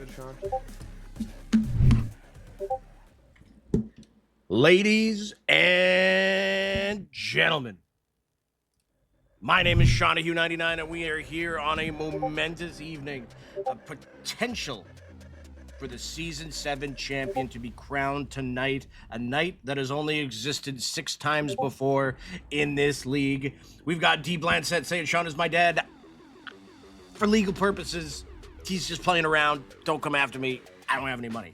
good, Sean. Ladies and gentlemen, my name is Shawnahue99, and we are here on a momentous evening of potential for the Season 7 champion to be crowned tonight, a night that has only existed 6 times before in this league. We've got D. Blancet saying Sean is my dad. For legal purposes, he's just playing around. Don't come after me. I don't have any money.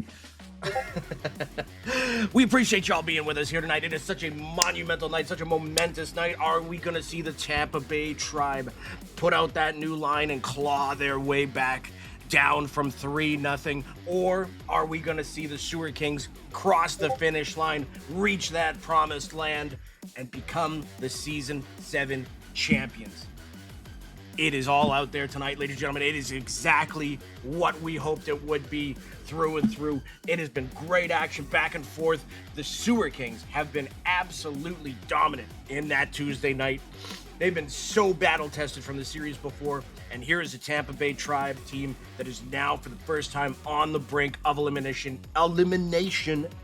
We appreciate y'all being with us here tonight. It is such a monumental night, such a momentous night. Are we going to see the Tampa Bay Tribe put out that new line and claw their way back down from 3-0? Or are we going to see the Sewer Kings cross the finish line, reach that promised land, and become the Season 7 champions? It is all out there tonight, ladies and gentlemen. It is exactly what we hoped it would be through and through. It has been great action back and forth. The Sewer Kings have been absolutely dominant in that Tuesday night. They've been so battle-tested from the series before, and here is a Tampa Bay Tribe team that is now, for the first time, on the brink of elimination,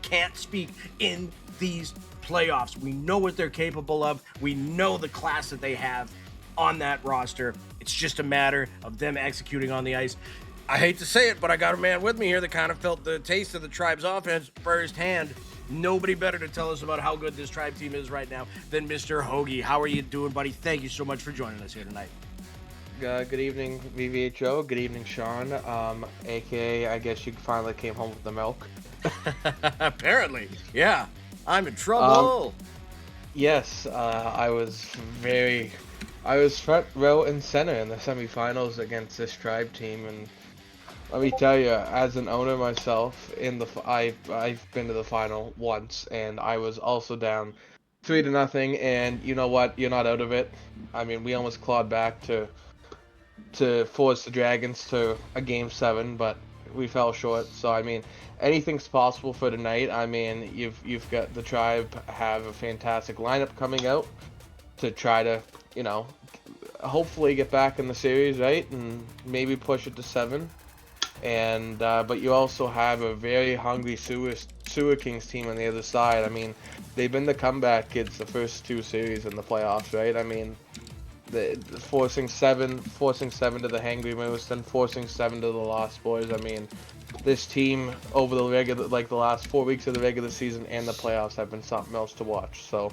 can't speak, in these playoffs. We know what they're capable of. We know the class that they have on that roster. It's just a matter of them executing on the ice. I hate to say it, but I got a man with me here that kind of felt the taste of the Tribe's offense firsthand. Nobody better to tell us about how good this Tribe team is right now than Mr. Hoagie. How are you doing, buddy? Thank you so much for joining us here tonight. Good evening, VVHL. Good evening, Sean. AKA, I guess you finally came home with the milk. Apparently, yeah. I'm in trouble. Yes, I was front row and center in the semifinals against this Tribe team, and let me tell you, as an owner myself, I've been to the final once, and I was also down 3-0. And you know what? You're not out of it. I mean, we almost clawed back to force the Dragons to a Game 7, but we fell short. So I mean, anything's possible for tonight. I mean, you've got the Tribe have a fantastic lineup coming out to try to, hopefully get back in the series, right, and maybe push it to 7. And but you also have a very hungry Sewer Kings team on the other side. I mean, they've been the comeback kids the first 2 series in the playoffs, right? I mean, the forcing seven to the Hangry Moose, then forcing 7 to the Lost Boys. I mean, this team over the last 4 weeks of the regular season and the playoffs have been something else to watch. So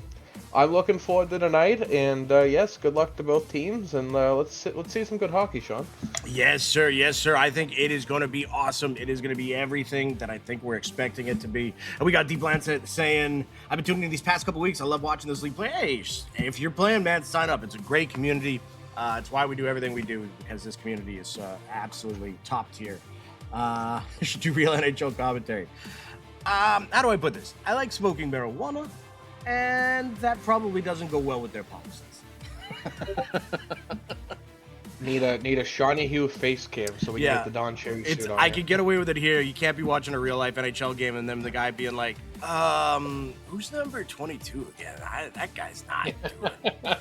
I'm looking forward to tonight, and yes, good luck to both teams, and let's see some good hockey, Sean. Yes, sir. Yes, sir. I think it is going to be awesome. It is going to be everything that I think we're expecting it to be. And we got D. Blancet saying, I've been tuning in these past couple weeks. I love watching this league play. Hey, if you're playing, man, sign up. It's a great community. It's why we do everything we do, because this community is absolutely top tier. Should do real NHL commentary. How do I put this? I like smoking marijuana, and that probably doesn't go well with their policies. Need a Shawnahue face cam so we can get the Don Cherry suit on. I could get away with it here. You can't be watching a real life NHL game and then the guy being like, who's number 22 again? That guy's not doing it.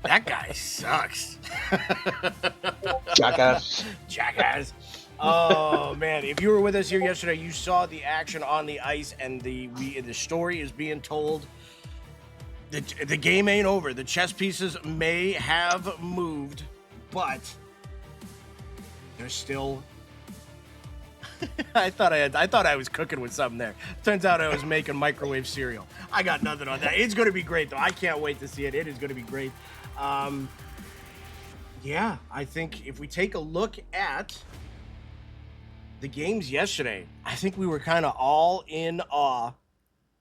That guy sucks. Jackass. Oh man, if you were with us here yesterday, you saw the action on the ice, and the story is being told. The game ain't over. The chess pieces may have moved, but there's still. I thought I was cooking with something there. Turns out I was making microwave cereal. I got nothing on that. It's going to be great, though. I can't wait to see it. It is going to be great. Yeah, I think if we take a look at the games yesterday, I think we were kind of all in awe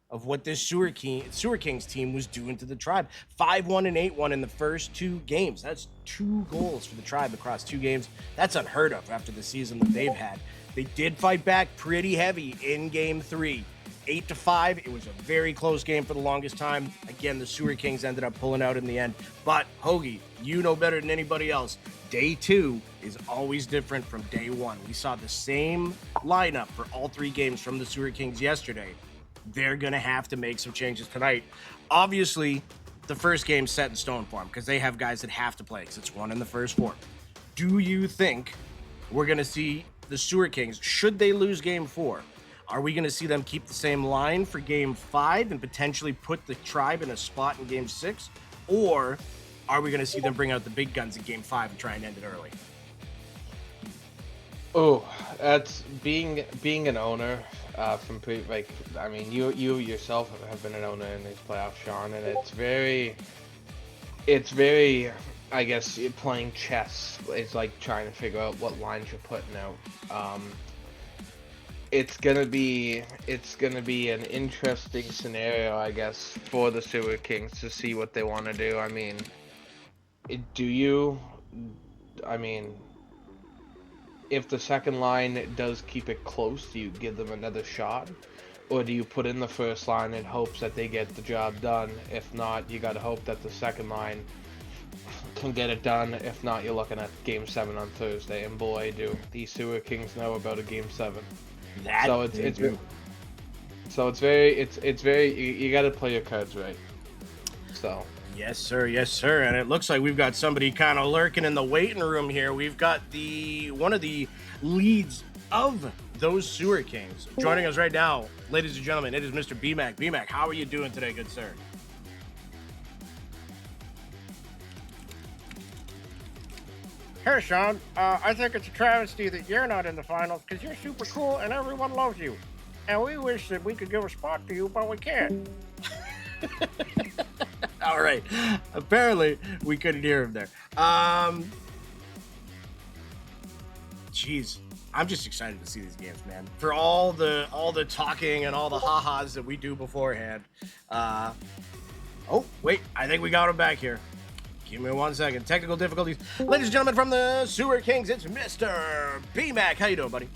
of what this Sewer Kings team was doing to the Tribe. 5-1 and 8-1 in the first 2 games. That's 2 goals for the Tribe across 2 games. That's unheard of after the season that they've had. They did fight back pretty heavy in Game 3. 8-5. It was a very close game for the longest time. Again, the Sewer Kings ended up pulling out in the end. But, Hoagie, you know better than anybody else. Day 2 is always different from day 1. We saw the same lineup for all 3 games from the Sewer Kings yesterday. They're going to have to make some changes tonight. Obviously, the first game's set in stone for them because they have guys that have to play because it's 1 in the first 4. Do you think we're going to see the Sewer Kings, should they lose game 4, are we going to see them keep the same line for game 5 and potentially put the Tribe in a spot in game 6? Or are we going to see them bring out the big guns in game 5 and try and end it early? Oh, that's being an owner from I mean, you yourself have been an owner in these playoffs, Sean, and it's very, I guess, playing chess. It's like trying to figure out what lines you're putting out. It's gonna be an interesting scenario, I guess, for the Sewer Kings to see what they want to do. I mean, if the second line does keep it close, do you give them another shot? Or do you put in the first line in hopes that they get the job done? If not, you gotta hope that the second line can get it done. If not, you're looking at game 7 on Thursday, and boy, do these Sewer Kings know about a game 7. So it's very you gotta play your cards right. So. Yes, sir. And it looks like we've got somebody kind of lurking in the waiting room here. We've got one of the leads of those Sewer Kings joining us right now. Ladies and gentlemen, it is Mr. BMAC. BMAC, how are you doing today, good sir? Hey, Sean, I think it's a travesty that you're not in the finals because you're super cool and everyone loves you. And we wish that we could give a spot to you, but we can't. All right. Apparently, we couldn't hear him there. Jeez. I'm just excited to see these games, man. For all the talking and all the ha-has that we do beforehand. Oh, wait. I think we got him back here. Give me 1 second. Technical difficulties. Ladies and gentlemen, from the Sewer Kings, it's Mr. BMAC. How you doing, buddy?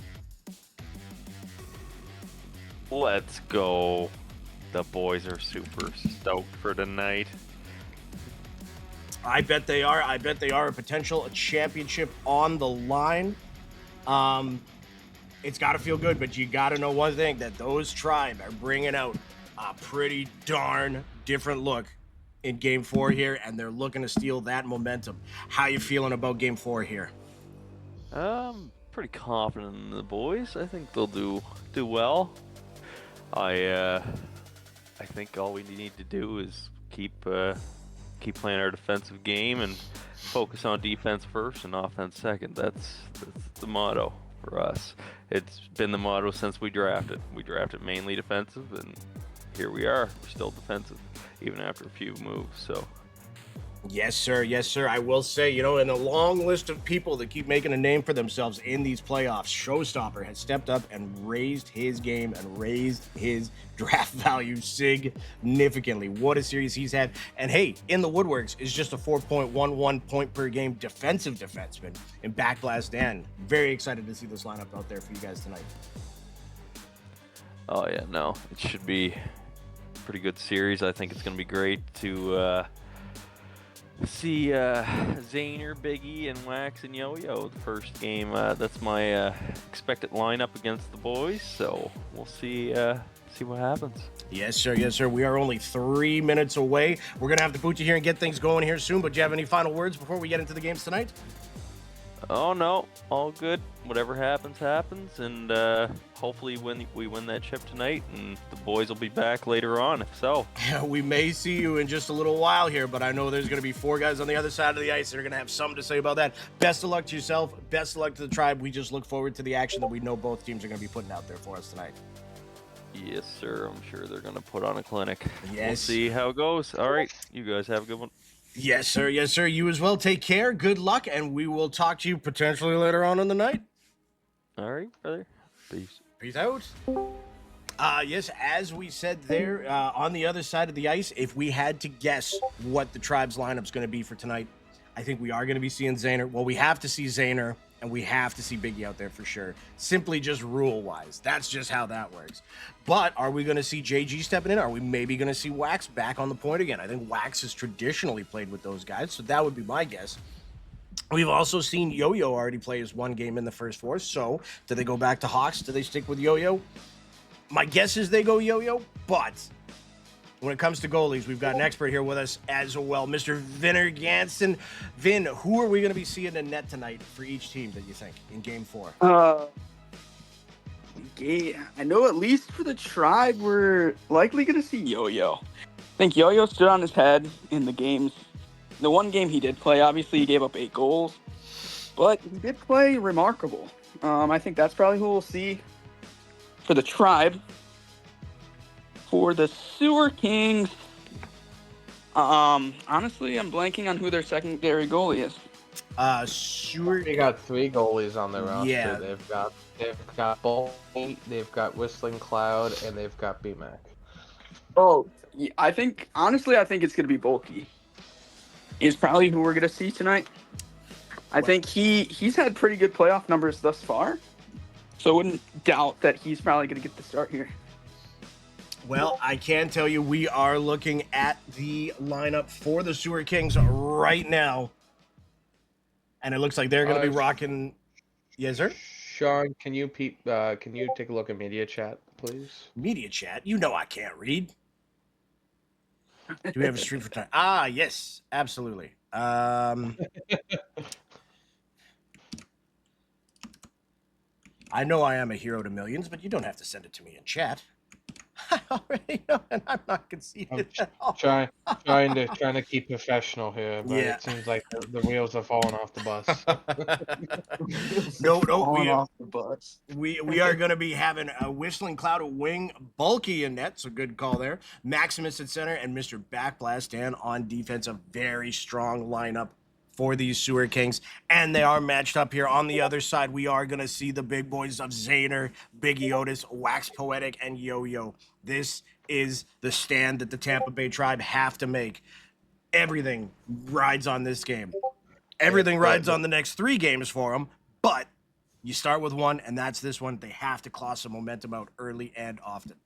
Let's go. The boys are super stoked for tonight. I bet they are. I bet they are. A potential championship on the line. It's got to feel good, but you got to know one thing, that those Tribe are bringing out a pretty darn different look in Game 4 here, and they're looking to steal that momentum. How you feeling about Game 4 here? Pretty confident in the boys. I think they'll do well. I think all we need to do is keep playing our defensive game and focus on defense first and offense second. That's the motto for us. It's been the motto since we drafted. We drafted mainly defensive, and here we are. We're still defensive, even after a few moves. So. Yes, sir. Yes, sir. I will say, in a long list of people that keep making a name for themselves in these playoffs, Showstopper has stepped up and raised his game and raised his draft value significantly. What a series he's had. And hey, in the woodworks is just a 4.11 point per game defensive defenseman in Backblast Dan. Very excited to see this lineup out there for you guys tonight. Oh, yeah, no. It should be a pretty good series. I think it's going to be great to see Zayner, Biggie, and Wax and Yo-Yo the first game. That's my expected lineup against the boys, so we'll see what happens. Yes, sir. Yes, sir. We are only 3 minutes away. We're going to have to boot you here and get things going here soon, but do you have any final words before we get into the games tonight? Oh, no. All good. Whatever happens, happens, and hopefully we win that chip tonight, and the boys will be back later on, if so. We may see you in just a little while here, but I know there's going to be 4 guys on the other side of the ice that are going to have something to say about that. Best of luck to yourself. Best of luck to the Tribe. We just look forward to the action that we know both teams are going to be putting out there for us tonight. Yes, sir. I'm sure they're going to put on a clinic. Yes. We'll see how it goes. All right. You guys have a good one. Yes, sir. Yes, sir. You as well. Take care. Good luck, and we will talk to you potentially later on in the night. All right, brother. Peace. Peace out. Yes, as we said there, on the other side of the ice, if we had to guess what the Tribe's lineup's going to be for tonight, I think we are going to be seeing Zayner. Well, we have to see Zayner, and we have to see Biggie out there for sure. Simply just rule-wise. That's just how that works. But are we going to see JG stepping in? Are we maybe going to see Wax back on the point again? I think Wax has traditionally played with those guys, so that would be my guess. We've also seen Yo-Yo already play his 1 game in the first 4, so do they go back to Hawks? Do they stick with Yo-Yo? My guess is they go Yo-Yo, but when it comes to goalies, we've got an expert here with us as well, Mr. Vinner Jansen. Vin, who are we going to be seeing in net tonight for each team that you think in Game 4? I know at least for the Tribe, we're likely going to see Yo-Yo. I think Yo-Yo stood on his head in the games. The one game he did play, obviously he gave up 8 goals, but he did play remarkable. I think that's probably who we'll see for the Tribe. For the Sewer Kings, honestly, I'm blanking on who their secondary goalie is. They got 3 goalies on their roster. Yeah. They've got Bolton, they've got Whistling Cloud, and they've got BMAC. Oh, yeah, I think it's going to be Bulky. Is probably who we're going to see tonight. I think he's had pretty good playoff numbers thus far, so I wouldn't doubt that he's probably going to get the start here. Well, I can tell you we are looking at the lineup for the Sewer Kings right now. And it looks like they're going to be rocking. Yes, sir? Sean, can you take a look at media chat, please? Media chat? You know I can't read. Do we have a stream for time? Ah, yes, absolutely. I know I am a hero to millions, but you don't have to send it to me in chat. I already know, and I'm not conceited at all. Trying to keep professional here, but Yeah. it seems like the wheels are falling off the bus. We are going to be having a Whistling Cloud at wing, Bulky in net, so good call there. Maximus at center, and Mr. Backblast Dan on defense. A very strong lineup for these Sewer Kings, and they are matched up here. On the other side, we are going to see the big boys of Zayner, Biggie Otis, Wax Poetic, and Yo-Yo. This is the stand that the Tampa Bay Tribe have to make. Everything rides on this game. Everything rides on the next 3 games for them, but you start with one, and that's this one. They have to claw some momentum out early and often.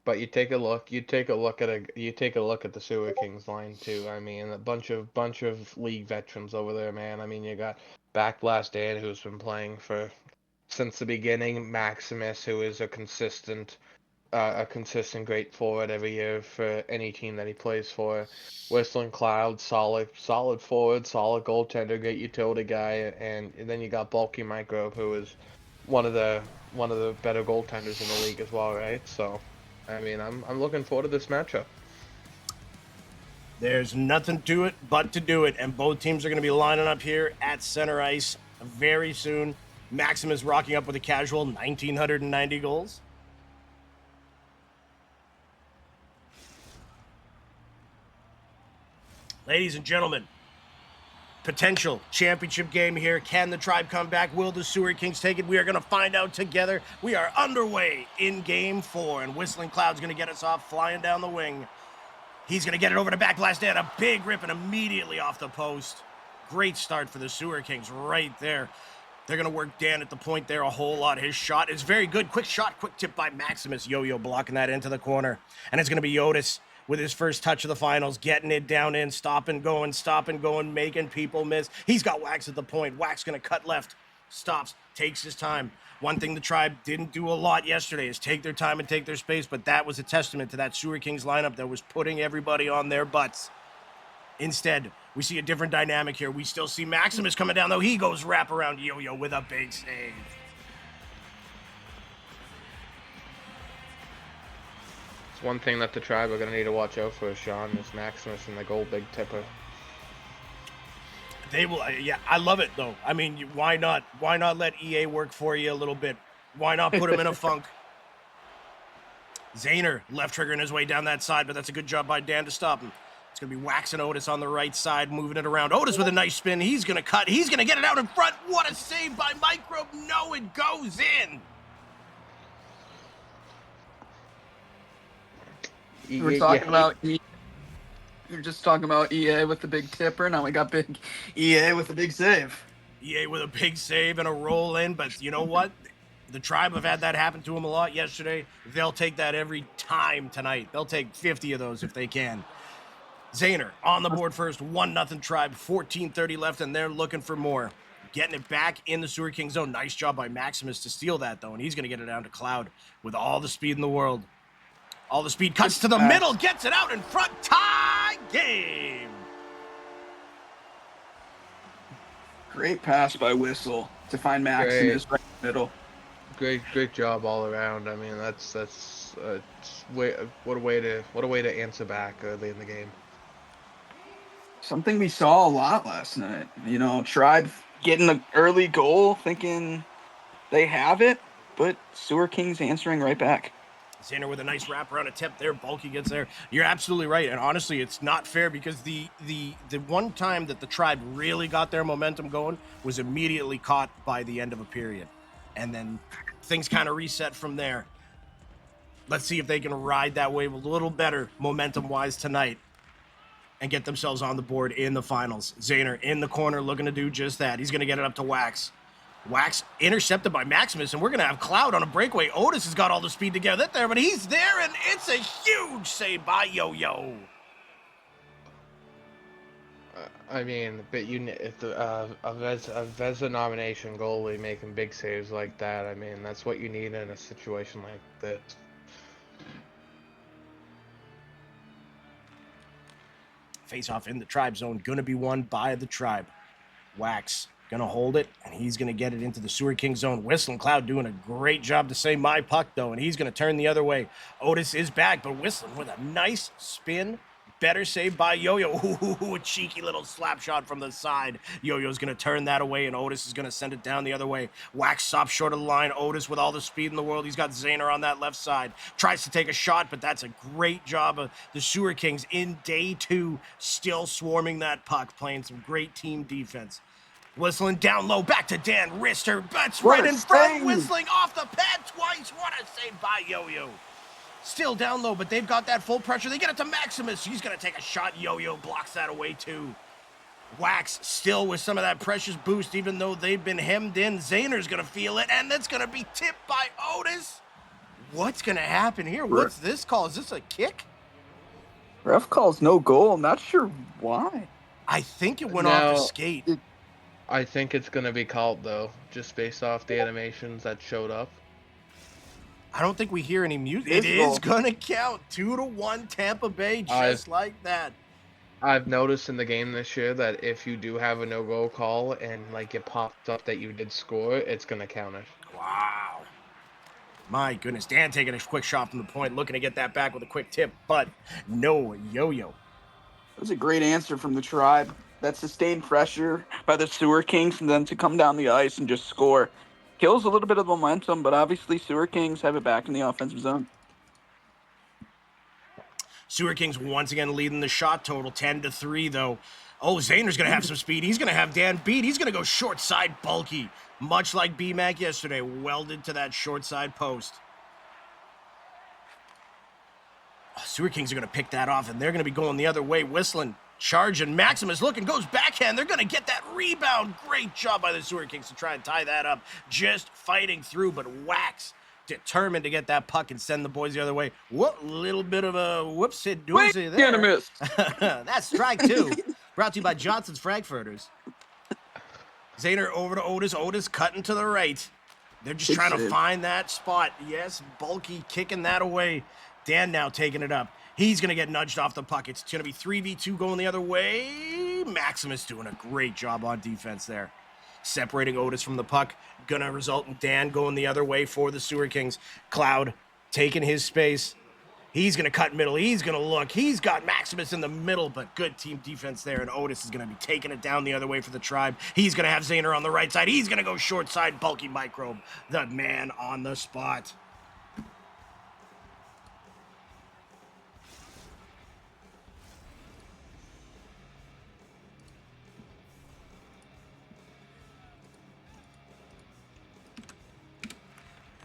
But you take a look at the Sewer Kings line too. I mean, a bunch of league veterans over there, man. I mean, you got Backblast Dan, who's been playing since the beginning. Maximus, who is a consistent great forward every year for any team that he plays for. Whistling Cloud, solid forward, solid goaltender, great utility guy, and then you got Bulky Microbe, who is one of the better goaltenders in the league as well, right? So, I mean, I'm looking forward to this matchup. There's nothing to it but to do it, and both teams are going to be lining up here at center ice very soon. Maximus rocking up with a casual 1,990 goals. Ladies and gentlemen, potential championship game here. Can the Tribe come back? Will the Sewer Kings take it? We are going to find out together. We are underway in Game 4, and Whistling Cloud's going to get us off flying down the wing. He's going to get it over to Backblast Dan. A big rip and immediately off the post. Great start for the Sewer Kings right there. They're going to work Dan at the point there a whole lot. His shot is very good. Quick shot, quick tip by Maximus. Yo-Yo blocking that into the corner. And it's going to be Otis with his first touch of the finals, getting it down in, stop and going, making people miss. He's got Wax at the point. Wax going to cut left, stops, takes his time. One thing the Tribe didn't do a lot yesterday is take their time and take their space, but that was a testament to that Sewer Kings lineup that was putting everybody on their butts. Instead, we see a different dynamic here. We still see Maximus coming down, though. He goes wrap around Yo-Yo with a big save. One thing that the Tribe are going to need to watch out for, Sean, is Maximus and the goal big tipper. They will, yeah, I love it, though. I mean, why not? Why not let EA work for you a little bit? Why not put him in a funk? Zayner left triggering his way down that side, but that's a good job by Dan to stop him. It's going to be Wax and Otis on the right side, moving it around. Otis with a nice spin. He's going to cut. He's going to get it out in front. What a save by Microbe. No, it goes in. We're talking about EA. You're just talking about EA with the big tipper. Now we got big EA with a big save. EA with a big save and a roll in, but you know what? The Tribe have had that happen to them a lot yesterday. They'll take that every time tonight. They'll take 50 of those if they can. Zayner on the board first, 1-0 Tribe, 14:30 left, and they're looking for more. Getting it back in the Sewer King zone. Nice job by Maximus to steal that, though, and he's going to get it down to Cloud with all the speed in the world. All the speed cuts to the middle, gets it out in front, tie game. Great pass by Whistle to find Maximus right in the middle. Great job all around. I mean, what a way to answer back early in the game. Something we saw a lot last night. You know, Tribe getting an early goal, thinking they have it, but Sewer Kings answering right back. Xander with a nice wraparound attempt there. Bulky gets there. You're absolutely right. And honestly, it's not fair because the one time that the Tribe really got their momentum going was immediately caught by the end of a period. And then things kind of reset from there. Let's see if they can ride that wave a little better momentum-wise tonight and get themselves on the board in the finals. Xander in the corner looking to do just that. He's going to get it up to Wax. Wax intercepted by Maximus, and we're going to have Cloud on a breakaway. Otis has got all the speed to get it there, but he's there, and it's a huge save by Yo-Yo. I mean, but if a Vezina nomination goalie making big saves like that, I mean, that's what you need in a situation like this. Face-off in the Tribe zone, going to be won by the Tribe. Wax going to hold it, and he's going to get it into the Sewer King zone. Whistle and Cloud doing a great job to save my puck, though, and he's going to turn the other way. Otis is back, but Whistling with a nice spin. Better save by Yo-Yo. Ooh, a cheeky little slap shot from the side. Yo-Yo's going to turn that away, and Otis is going to send it down the other way. Wax stops short of the line. Otis with all the speed in the world. He's got Xander on that left side. Tries to take a shot, but that's a great job of the Sewer Kings in day 2, still swarming that puck, playing some great team defense. Whistling down low, back to Dan Rister. That's right in front. Whistling off the pad twice. What a save by Yo-Yo. Still down low, but they've got that full pressure. They get it to Maximus. He's going to take a shot. Yo-Yo blocks that away, too. Wax still with some of that precious boost, even though they've been hemmed in. Zayner's going to feel it, and that's going to be tipped by Otis. What's going to happen here? What's this call? Is this a kick? Ref calls no goal. I'm not sure why. I think it went off the skate. I think it's going to be called, though, just based off the animations that showed up. I don't think we hear any music. It is going to count. 2-1 Tampa Bay, just like that. I've noticed in the game this year that if you do have a no-goal call and, like, it pops up that you did score, it's going to count it. Wow. My goodness. Dan taking a quick shot from the point, looking to get that back with a quick tip, but no Yo-Yo. That was a great answer from the Tribe. That sustained pressure by the Sewer Kings and then to come down the ice and just score. Kills a little bit of momentum, but obviously Sewer Kings have it back in the offensive zone. Sewer Kings once again leading the shot total, 10-3, though. Oh, Zayner's going to have some speed. He's going to have Dan beat. He's going to go short side Bulky, much like B-Mac yesterday, welded to that short side post. Oh, Sewer Kings are going to pick that off, and they're going to be going the other way, whistling. Charging, Maximus looking, goes backhand. They're going to get that rebound. Great job by the Sewer Kings to try and tie that up. Just fighting through, but Wax determined to get that puck and send the boys the other way. What little bit of a whoopsie-doozy there. That's strike 2. Brought to you by Johnson's Frankfurters. Zayner over to Otis. Otis cutting to the right. They're just trying to find that spot. Yes, Bulky kicking that away. Dan now taking it up. He's going to get nudged off the puck. It's going to be 3v2 going the other way. Maximus doing a great job on defense there. Separating Otis from the puck. Going to result in Dan going the other way for the Sewer Kings. Cloud taking his space. He's going to cut middle. He's going to look. He's got Maximus in the middle, but good team defense there. And Otis is going to be taking it down the other way for the Tribe. He's going to have Zayner on the right side. He's going to go short side. Bulky Microbe, the man on the spot.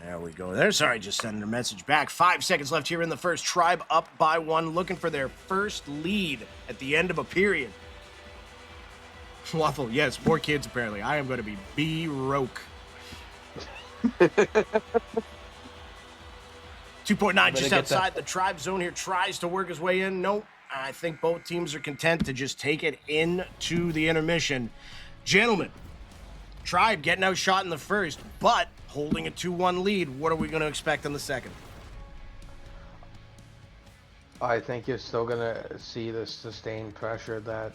There we go. There, sorry, just sending a message back. 5 seconds left here in the first. Tribe up by 1, looking for their first lead at the end of a period. Waffle, yes, more kids apparently. I am going to be B-Roke. 2.9 just outside the Tribe zone here. Tries to work his way in. Nope. I think both teams are content to just take it into the intermission. Gentlemen, Tribe getting outshot in the first, but holding a 2-1 lead. What are we going to expect in the second? I think you're still gonna see the sustained pressure that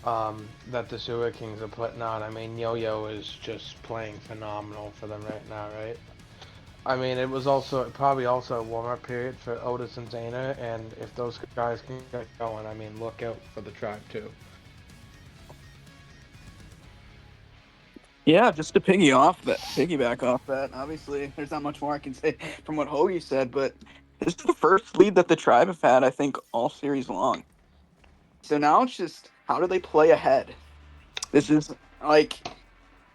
the Sewer Kings are putting on. I mean, Yo-Yo is just playing phenomenal for them right now, right? I mean, it was also probably also a warm-up period for Otis and Zayna, and if those guys can get going, I mean, look out for the Tribe too. Yeah, just to piggyback off that. Obviously, there's not much more I can say from what Hoagie said, but this is the first lead that the Tribe have had, I think, all series long. So now it's just how do they play ahead? This is like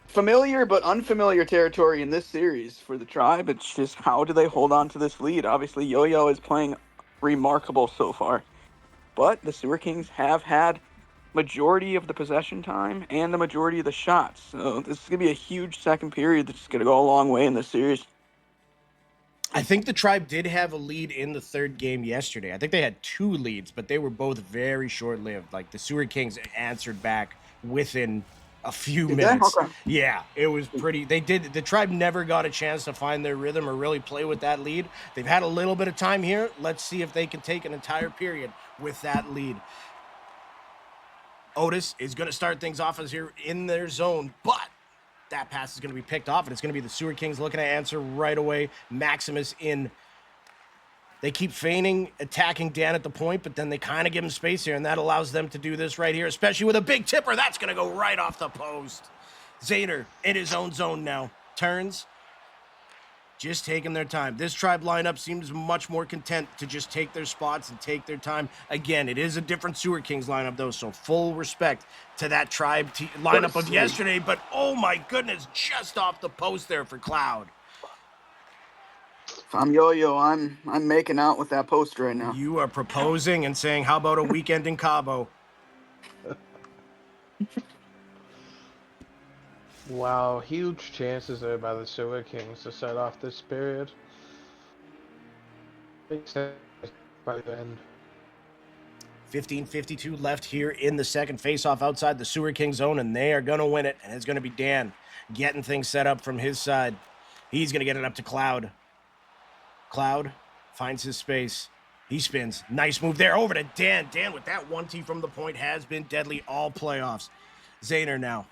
familiar but unfamiliar territory in this series for the Tribe. It's just how do they hold on to this lead? Obviously, Yo-Yo is playing remarkable so far, but the Sewer Kings have had majority of the possession time and the majority of the shots. So this is gonna be a huge second period that's gonna go a long way in this series. I think the Tribe did have a lead in the third game yesterday. I think they had 2 leads, but they were both very short-lived. Like the Sewer Kings answered back within a few Did they? minutes. Okay. Yeah, it was pretty. The Tribe never got a chance to find their rhythm or really play with that lead. They've had a little bit of time here. Let's see if they can take an entire period with that lead. Otis is going to start things off as here in their zone, but that pass is going to be picked off, and it's going to be the Sewer Kings looking to answer right away. Maximus in. They keep feigning, attacking Dan at the point, but then they kind of give him space here, and that allows them to do this right here, especially with a big tipper. That's going to go right off the post. Zayner in his own zone now. Turns. Just taking their time. This Tribe lineup seems much more content to just take their spots and take their time. Again, it is a different Sewer Kings lineup, though, so full respect to that Tribe lineup of yesterday. But, oh, my goodness, just off the post there for Cloud. If I'm Yo-Yo, I'm making out with that post right now. You are proposing and saying, how about a weekend in Cabo? Wow, huge chances there by the Sewer Kings to set off this period. Big set by the end. 15:52 left here in the second faceoff outside the Sewer King zone, and they are going to win it, and it's going to be Dan getting things set up from his side. He's going to get it up to Cloud. Cloud finds his space. He spins. Nice move there over to Dan. Dan with that 1T from the point has been deadly all playoffs. Zayner now.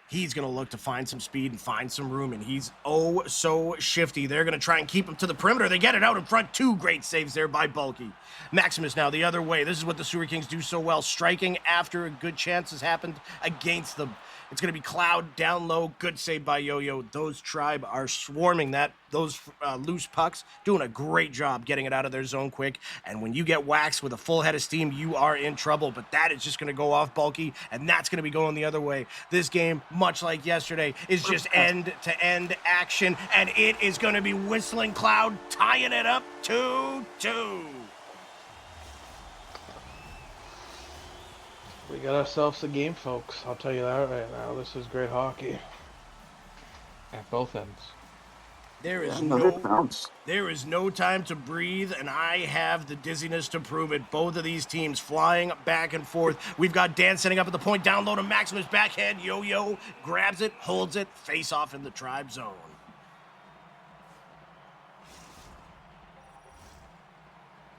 He's going to look to find some speed and find some room, and he's oh so shifty. They're going to try and keep him to the perimeter. They get it out in front. 2 great saves there by Bulky. Maximus now the other way. This is what the Sewer Kings do so well, striking after a good chance has happened against them. It's going to be Cloud down low. Good save by Yo-Yo. Those Tribe are swarming those loose pucks, doing a great job getting it out of their zone quick. And when you get waxed with a full head of steam, you are in trouble. But that is just going to go off Bulky, and that's going to be going the other way. This game, much like yesterday, is just end-to-end action, and it is going to be Whistling Cloud tying it up 2-2. We got ourselves a game, folks. I'll tell you that right now. This is great hockey. At both ends. There is no time to breathe, and I have the dizziness to prove it. Both of these teams flying back and forth. We've got Dan setting up at the point, down low to Maximus backhand. Yo-Yo grabs it, holds it, face off in the Tribe zone.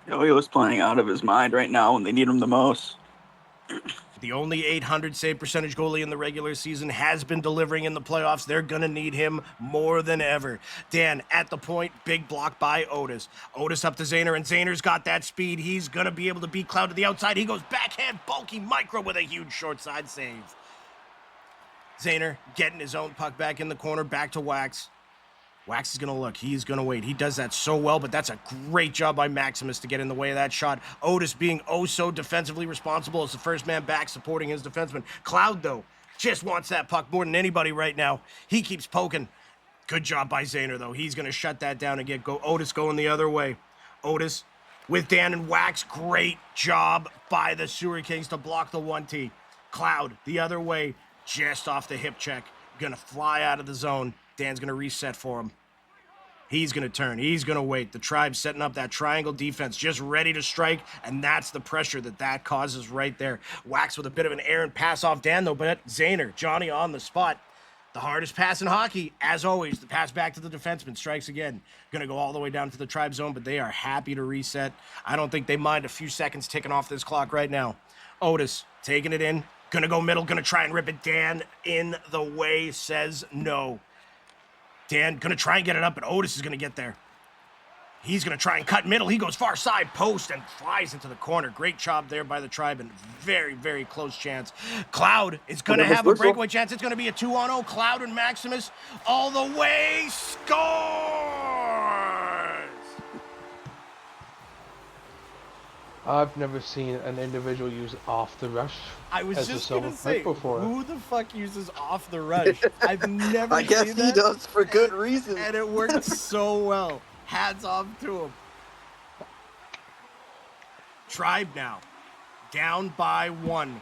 Yo-Yo's playing out of his mind right now when they need him the most. The only 800 save percentage goalie in the regular season has been delivering in the playoffs. They're going to need him more than ever. Dan at the point, big block by Otis. Otis up to Zayner, and Zayner's got that speed. He's going to be able to beat Cloud to the outside. He goes backhand, Bulky micro with a huge short side save. Zayner getting his own puck back in the corner, back to Wax. Wax is going to look. He's going to wait. He does that so well, but that's a great job by Maximus to get in the way of that shot. Otis being oh so defensively responsible as the first man back supporting his defenseman. Cloud, though, just wants that puck more than anybody right now. He keeps poking. Good job by Zayner, though. He's going to shut that down and get Otis going the other way. Otis with Dan and Wax. Great job by the Sewer Kings to block the 1T. Cloud the other way, just off the hip check. Going to fly out of the zone. Dan's going to reset for him. He's going to turn. He's going to wait. The Tribe setting up that triangle defense, just ready to strike, and that's the pressure that causes right there. Wax with a bit of an errant pass off Dan, though, but Zayner, Johnny on the spot. The hardest pass in hockey, as always, the pass back to the defenseman, strikes again. Gonna go all the way down to the Tribe zone, but they are happy to reset. I don't think they mind a few seconds ticking off this clock right now. Otis taking it in, gonna go middle, gonna try and rip it. Dan in the way, says no. Dan gonna try and get it up, but Otis is gonna get there. He's going to try and cut middle. He goes far side post and flies into the corner. Great job there by the Tribe and very, very close chance. Cloud is going to have a breakaway chance. It's going to be a 2-on-0. Cloud and Maximus all the way. Scores! I've never seen an individual use off the rush. I was just going to say, before. who the fuck uses off the rush? I've never I guess seen he that, does for good reason. and it worked so well. Hats off to him. Tribe now, down by 1.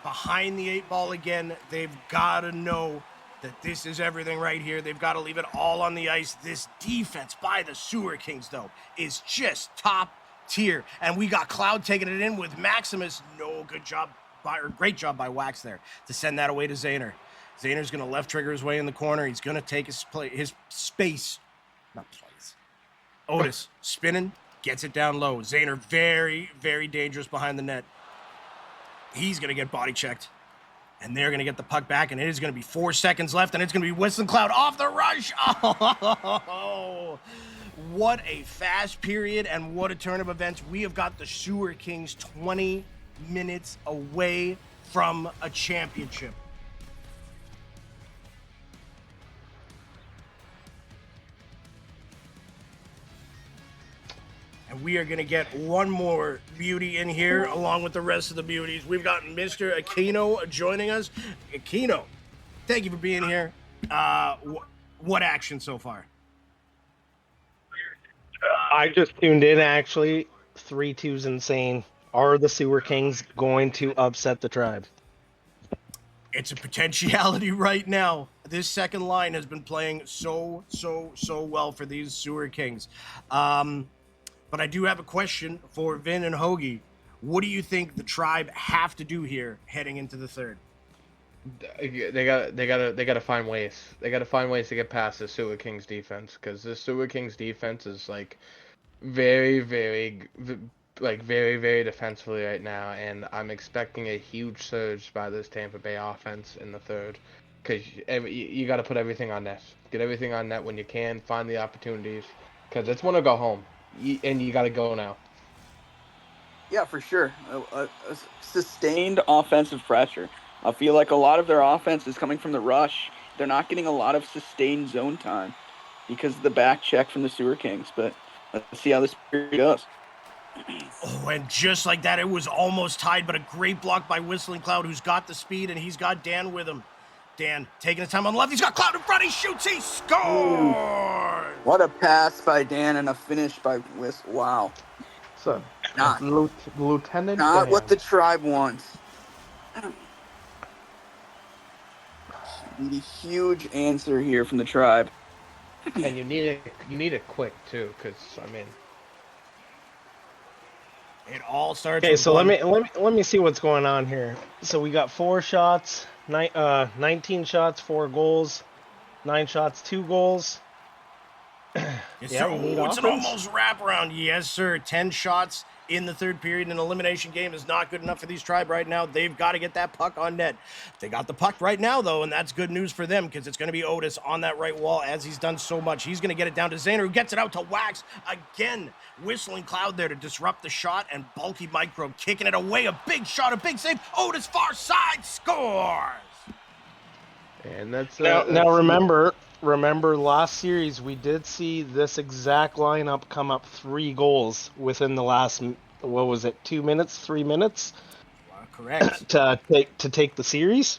Behind the 8 ball again. They've got to know that this is everything right here. They've got to leave it all on the ice. This defense by the Sewer Kings, though, is just top tier. And we got Cloud taking it in with Maximus. Great job by Wax there to send that away to Zayner. Zayner's going to left trigger his way in the corner. He's going to take his space. Not place. Otis spinning, gets it down low. Zayner very, very dangerous behind the net. He's going to get body checked. And they're going to get the puck back, and it is going to be 4 seconds left, and it's going to be Whistling Cloud off the rush. Oh, what a fast period, and what a turn of events. We have got the Sewer Kings 20 minutes away from a championship. And we are going to get one more beauty in here along with the rest of the beauties. We've got Mr. Aquino joining us. Aquino, thank you for being here. What action so far? I just tuned in, actually. 3-2's insane. Are the Sewer Kings going to upset the Tribe? It's a potentiality right now. This second line has been playing so well for these Sewer Kings. But I do have a question for Vin and Hoagie. What do you think the Tribe have to do here heading into the third? They gotta find ways. They gotta find ways to get past the Sewer Kings defense, because the Sewer Kings defense is like very defensively right now, and I'm expecting a huge surge by this Tampa Bay offense in the third, because you got to put everything on net. Get everything on net when you can. Find the opportunities, because it's want to go home, and you got to go now. Yeah, for sure. A sustained offensive pressure. I feel like a lot of their offense is coming from the rush. They're not getting a lot of sustained zone time because of the back check from the Sewer Kings. But let's see how this period goes. Oh, and just like that, it was almost tied, but a great block by Whistling Cloud, who's got the speed, and he's got Dan with him. Dan taking his time on the left. He's got Cloud in front. He shoots. He scores! What a pass by Dan and a finish by Whist. Wow. So, Not Lieutenant Not Dan. what the Tribe wants. Need a huge answer here from the Tribe. And you need it quick too, because I mean, It all starts. Okay, with so one. let me see what's going on here. So we got 4 shots, 19 shots, 4 goals, 9 shots, 2 goals. Yes, Yeah, sir. we need Oh, it's an offense. almost wraparound. Yes, sir. 10 shots in the third period. An elimination game is not good enough for these Tribe right now. They've got to get that puck on net. They got the puck right now, though, and that's good news for them because it's going to be Otis on that right wall as he's done so much. He's going to get it down to Zayner, who gets it out to Wax. Again, Whistling Cloud there to disrupt the shot, and Bulky Microbe kicking it away. A big shot, a big save. Otis far side scores. and that's Now remember last series we did see this exact lineup come up 3 goals within the last, what was it, 2 minutes, 3 minutes Correct. to take the series.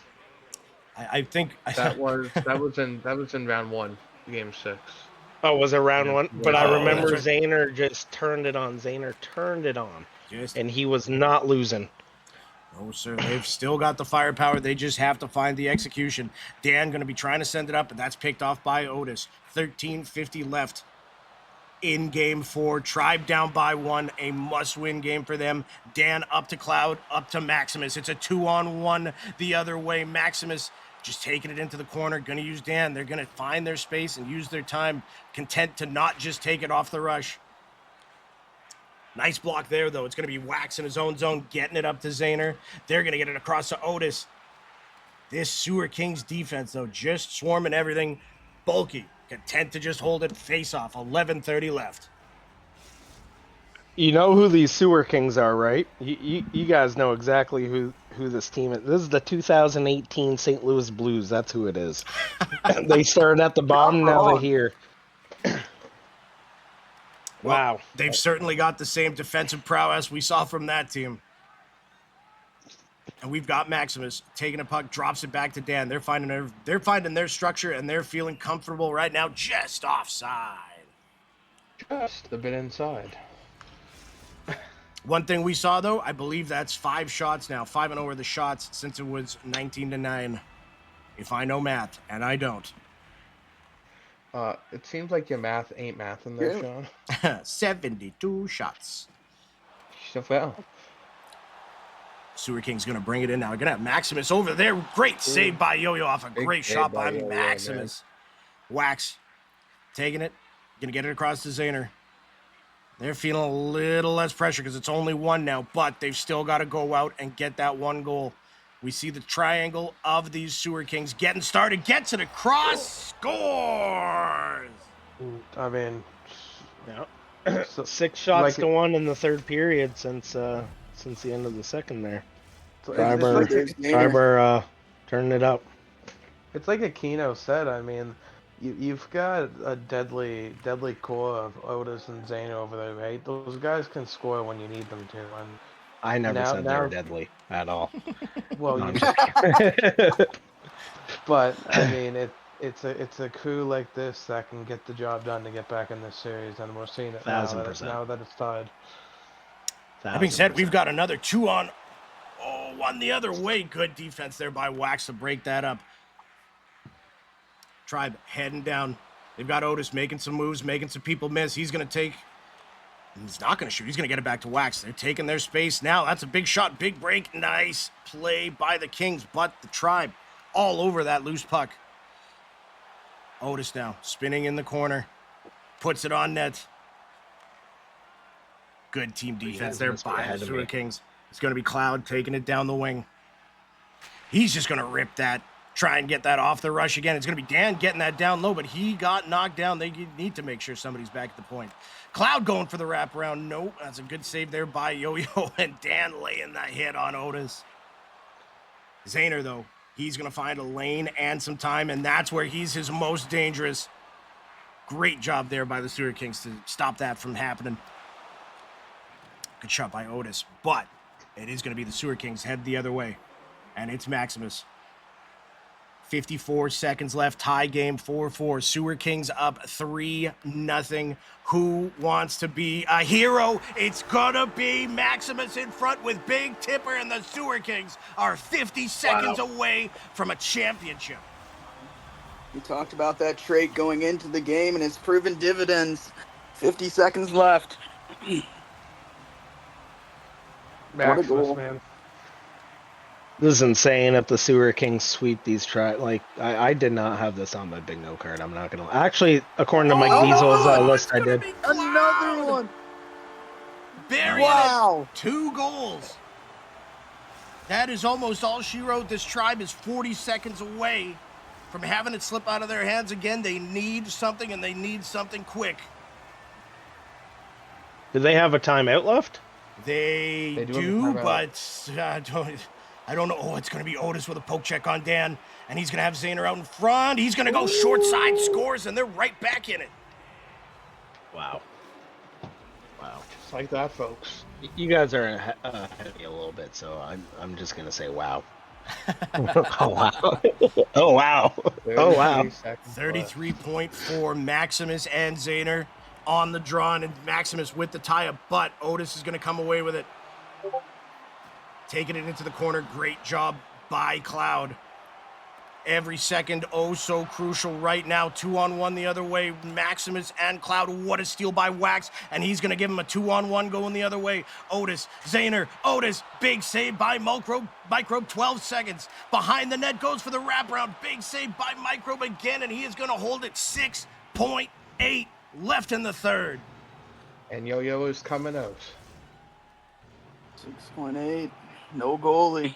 I think that was in round 1, game 6. Oh, was it round 1? But I Oh, remember that's right. Zayner just turned it on. Zayner turned it on, Just and he was not losing. No, sir. They've still got the firepower. They just have to find the execution. Dan going to be trying to send it up, but that's picked off by Otis. 13:50 left in game 4. Tribe down by 1. A must-win game for them. Dan up to Cloud, up to Maximus. It's a 2-on-1 the other way. Maximus Just taking it into the corner, going to use Dan. They're going to find their space and use their time, content to not just take it off the rush. Nice block there, though. It's going to be Wax in his own zone, getting it up to Zayner. They're going to get it across to Otis. This Sewer Kings defense, though, just swarming everything. Bulky, content to just hold it face off. 11:30 left. You know who these Sewer Kings are, right? You guys know exactly who this team is. This is the 2018 St. Louis Blues. That's who it is. They started at the bottom, now they're here. Wow. They've certainly got the same defensive prowess we saw from that team. And we've got Maximus taking a puck, drops it back to Dan. They're finding their structure, and they're feeling comfortable right now, just offside. Just a bit inside. One thing we saw, though, I believe that's 5 shots now. 5-0 are the shots since it was 19-9. If I know math, and I don't. It seems like your math ain't math in there, Sean. 72 shots. So well. Sewer King's going to bring it in now. We're going to have Maximus over there. Great save by Yo-Yo off a great shot by Yo-Yo, Maximus. Wax taking it. Going to get it across to Zayner. They're feeling a little less pressure because it's only 1 now, but they've still got to go out and get that 1 goal. We see the triangle of these Sewer Kings getting started. Gets it across. Scores! I mean, Yeah. 6 shots to 1 in the third period since the end of the second there. Triber turning it up. It's like Aquino said. I mean, you've got a deadly core of Otis and Zane over there, right? Those guys can score when you need them to. And I never said they were deadly at all. well, No, but I mean, it's a crew like this that can get the job done to get back in this series, and we're seeing it now that it's tied. That being said, we've got another 2 on. Oh, 1 the other way. Good defense there by Wax to break that up. Tribe heading down. They've got Otis making some moves, making some people miss. He's going to take. He's not going to shoot. He's going to get it back to Wax. They're taking their space now. That's a big shot, big break. Nice play by the Kings, but the Tribe all over that loose puck. Otis now spinning in the corner. Puts it on net. Good team defense there by the Sewer Kings. It's going to be Cloud taking it down the wing. He's just going to rip that. Try and get that off the rush again. It's going to be Dan getting that down low, but he got knocked down. They need to make sure somebody's back at the point. Cloud going for the wraparound. Nope. That's a good save there by Yo-Yo, and Dan laying that hit on Otis. Zayner, though, he's going to find a lane and some time, and that's where he's his most dangerous. Great job there by the Sewer Kings to stop that from happening. Good shot by Otis, but it is going to be the Sewer Kings head the other way, and it's Maximus. 54 seconds left, tie game 4-4. Sewer Kings up 3-0. Who wants to be a hero? It's gonna be Maximus in front with Big Tipper, and the Sewer Kings are 50 seconds away from a championship. We talked about that trait going into the game, and it's proven dividends. 50 seconds left. Maximus, man. This is insane if the Sewer Kings sweep these I did not have this on my big no card. I'm not gonna. Actually, according to Mike Diesel's list, I did. Another one. Burying Wow. it. 2 goals. That is almost all she wrote. This Tribe is 40 seconds away from having it slip out of their hands again. They need something, and they need something quick. Do they have a timeout left? They do, but I don't know. Oh, it's going to be Otis with a poke check on Dan, and he's going to have Zayner out in front. He's going to go short side, scores, and they're right back in it. Wow. Just like that, folks. You guys are ahead of me a little bit, so I'm just gonna say wow. Oh wow. Oh wow. Oh wow. 33.4 Maximus and Zayner on the draw, and Maximus with the tie-up, but Otis is going to come away with it. Taking it into the corner. Great job by Cloud. Every second, oh so crucial right now. 2-on-1 the other way. Maximus and Cloud. What a steal by Wax. And he's going to give him a 2-on-1 going the other way. Otis, Zayner, Otis. Big save by Microbe. 12 seconds. Behind the net goes for the wraparound. Big save by Microbe again. And he is going to hold it 6.8 left in the third. And Yo-Yo is coming out. 6.8. No goalie.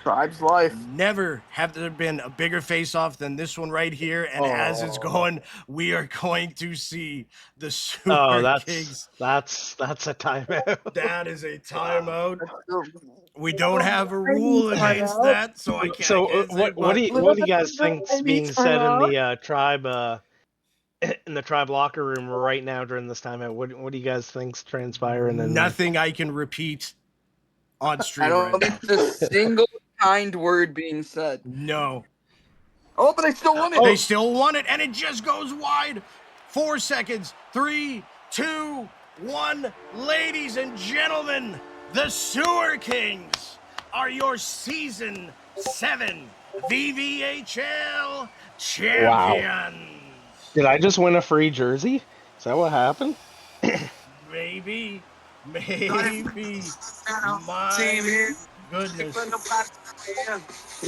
Tribe's life. Never have there been a bigger face-off than this one right here. And as it's going, we are going to see the Super Kings. That's a timeout. That is a timeout. We don't have a rule against that, so I can't. So what do you guys think's being said in the tribe in the tribe locker room right now during this timeout? What do you guys think's transpiring? Nothing I can repeat on stream. I don't think there's a single kind word being said. No. Oh, but they still won it. They still won it, and it just goes wide. 4 seconds. 3, 2, 1. Ladies and gentlemen, the Sewer Kings are your Season 7 VVHL champions. Wow. Did I just win a free jersey? Is that what happened? Maybe. My goodness.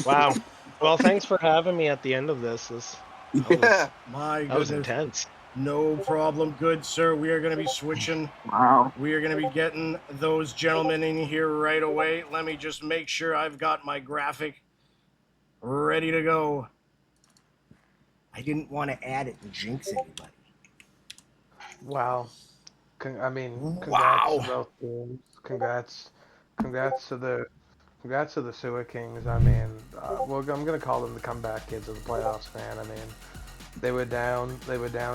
Wow. Well, thanks for having me at the end of this. Yeah. My That was goodness. intense. No problem, good sir. We are going to be switching. Wow. We are going to be getting those gentlemen in here right away. Let me just make sure I've got my graphic ready to go. I didn't want to add it and jinx anybody. Wow. Congrats Wow. to both teams. Congrats to the Sewer Kings. I mean, I'm gonna call them the comeback kids of the playoffs, man. I mean, they were down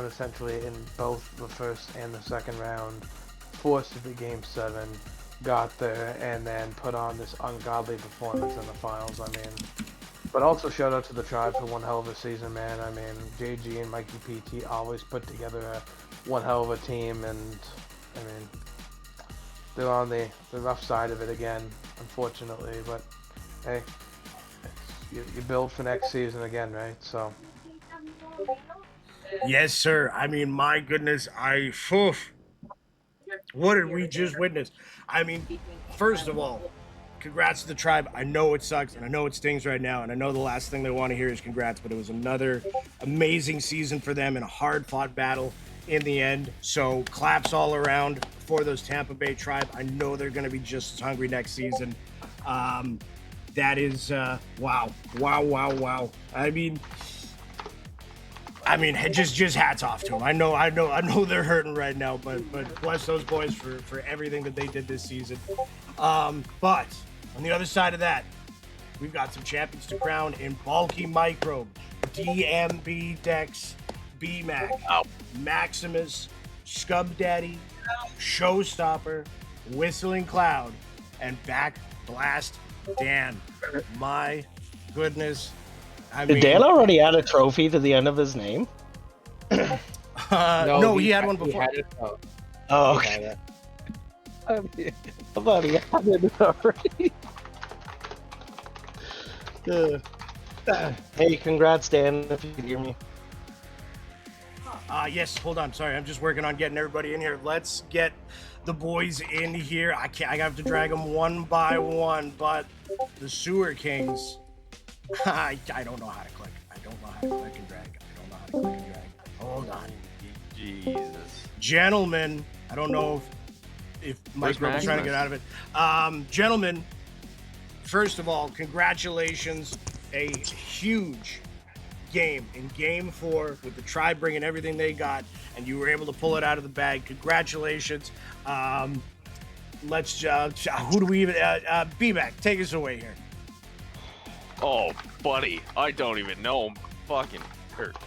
essentially in both the first and the second round, forced to Game 7, got there, and then put on this ungodly performance in the finals. I mean, but also shout out to the Tribe for one hell of a season, man. I mean, JG and Mikey PT always put together one hell of a team, and I mean, they're on the rough side of it again, unfortunately. But hey, you build for next season again, right? So. Yes, sir. I mean, my goodness, what did we just witness? I mean, first of all, congrats to the Tribe. I know it sucks, and I know it stings right now, and I know the last thing they want to hear is congrats, but it was another amazing season for them in a hard-fought battle in the end. So claps all around for those Tampa Bay Tribe. I know they're going to be just as hungry next season. That is, wow. I mean, just hats off to them. I know they're hurting right now, but bless those boys for everything that they did this season. But on the other side of that, we've got some champions to crown in Bulky Microbe, DMB Dex, BMAC, Maximus, Scub Daddy, Showstopper, Whistling Cloud, and Back Blast Dan. My goodness. I mean, Did Dan already add a trophy to the end of his name? no, he had one before. Oh, okay. I thought he had it already. Hey, congrats, Dan, if you can hear me. Yes, hold on. Sorry, I'm just working on getting everybody in here. Let's get the boys in here. I have to drag them one by one, but the Sewer Kings, I don't know how to click. I don't know how to click and drag. Hold on. Jesus. Gentlemen, I don't know if Mike's trying to get out of it. Gentlemen, first of all, congratulations. A huge game in Game 4 with the Tribe bringing everything they got, and you were able to pull it out of the bag. Congratulations. Let's who do we even B-Mac, take us away here. Oh, buddy, I don't even know. I'm fucking hurt.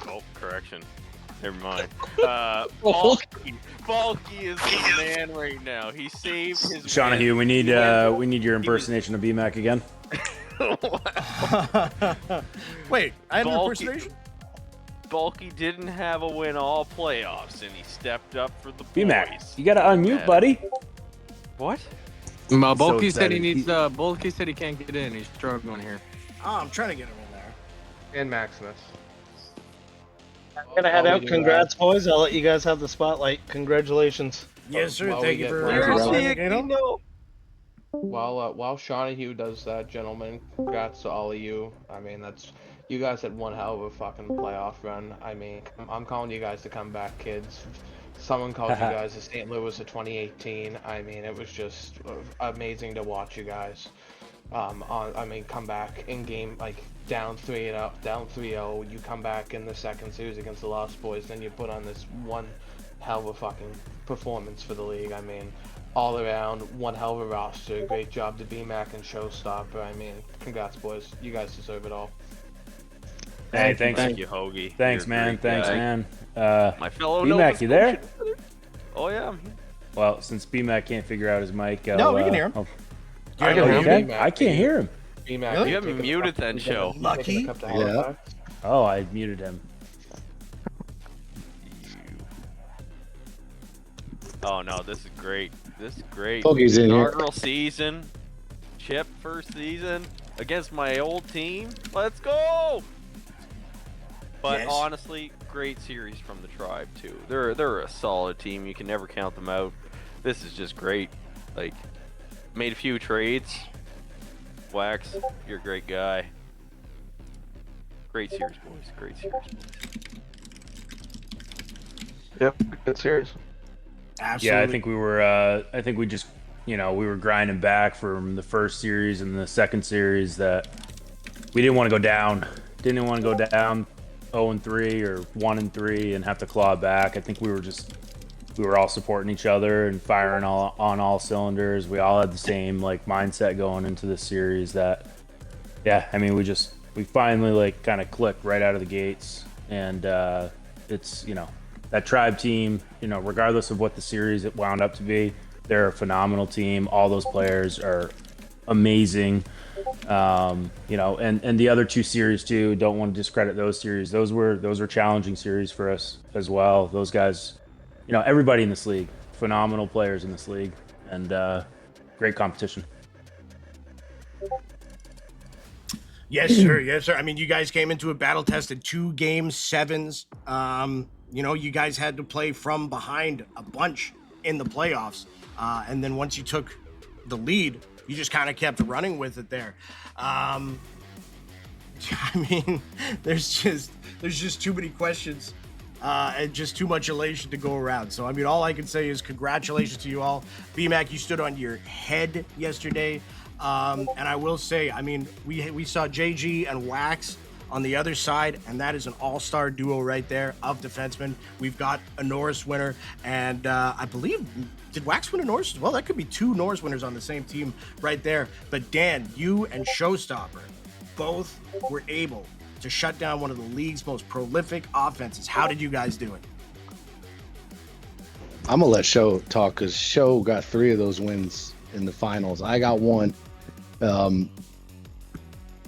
Oh, correction. Never mind. Bulky is the man right now. He saved his. Shawnahue, we need your impersonation of BMAC again. Wait, I have an impersonation? Bulky didn't have a win all playoffs, and he stepped up for the BMAC, boys. you gotta unmute, buddy. What? Bulky So said he excited. needs. Bulky said he can't get in. He's struggling here. Oh, I'm trying to get him in And Maximus. I'm gonna head While we out. do Congrats, boys. I'll let you guys have the spotlight. Congratulations. Yes, sir. While Thank we you get for ready to go. representing us. While Shawnee does that, gentlemen, congrats to all of you. I mean, you guys had one hell of a fucking playoff run. I mean, I'm calling you guys to come back, kids. Someone called you guys the St. Louis of 2018. I mean, it was just amazing to watch you guys. Come back in game like down 3-0. You come back in the second series against the Lost Boys, then you put on this one hell of a fucking performance for the league. I mean, all around, one hell of a roster. Great job to BMAC and Showstopper. I mean, congrats, boys. You guys deserve it all. Hey, thanks. Thank you, Hoagie. Thanks, You're a man. great Thanks, guy. man. My fellow BMAC, Nova you there? Scotian. Oh yeah. I'm here. Well, since BMAC can't figure out his mic, No, we can hear him. I Oh, you hear can? I can't hear him. BMAC, Really? You haven't muted that show. Lucky. Yeah. Oh, I muted him. Oh no, this is great. This is great. Hoagie's in here. Inaugural season. Chip first season against my old team. Let's go! But Yes. honestly, great series from the Tribe too. They're a solid team. You can never count them out. This is just great. Like, made a few trades. Wax, you're a great guy. Great series, boys. Great series, boys. Yep, good series. Absolutely. Yeah, I think we were. I think we just, we were grinding back from the first series and the second series that we didn't want to go down. Didn't want to go down 0-3 or 1-3 and have to claw back. I think we were all supporting each other and firing on all cylinders. We all had the same mindset going into this series. That, yeah, I mean, we finally kind of clicked right out of the gates, and it's that Tribe team, regardless of what the series it wound up to be, they're a phenomenal team. All those players are amazing. And the other two series too, don't want to discredit those series. Those were challenging series for us as well. Those guys, everybody in this league, phenomenal players in this league, and great competition. Yes, sir. Yes, sir. I mean, you guys came into a battle tested 2 game 7s. You guys had to play from behind a bunch in the playoffs. And then once you took the lead, you just kind of kept running with it there. I mean, there's just too many questions and just too much elation to go around. So, I mean, all I can say is congratulations to you all. BMAC, you stood on your head yesterday. And I will say, I mean, we saw JG and Wax on the other side, and that is an all-star duo right there of defensemen. We've got a Norris winner, and I believe, did Wax win a Norris as well? That could be 2 Norris winners on the same team right there. But Dan, you and Showstopper both were able to shut down one of the league's most prolific offenses. How did you guys do it? I'm gonna let Show talk because Show got 3 of those wins in the finals. I got 1.